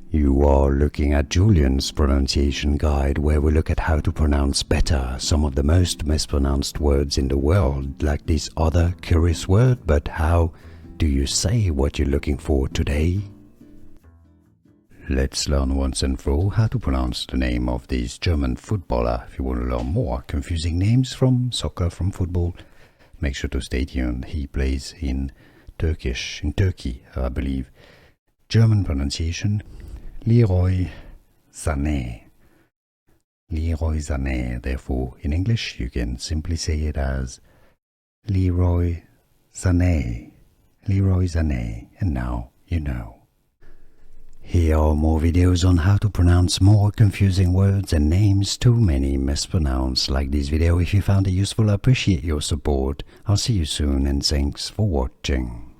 You are looking at Julian's pronunciation guide, where we look at how to pronounce better some of the most mispronounced words in the world, like this other curious word. But how do you say what you're looking for today? Let's learn once and for all how to pronounce the name of this German footballer. If you want to learn more confusing names from soccer, from football, make sure to stay tuned. He plays in Turkey, I believe. German pronunciation: Leroy Sané. Leroy Sané. Therefore, in English, you can simply say it as Leroy Sané. Leroy Sané. And now you know. Here are more videos on how to pronounce more confusing words and names too many mispronounced. Like this video if you found it useful. I appreciate your support. I'll see you soon and thanks for watching.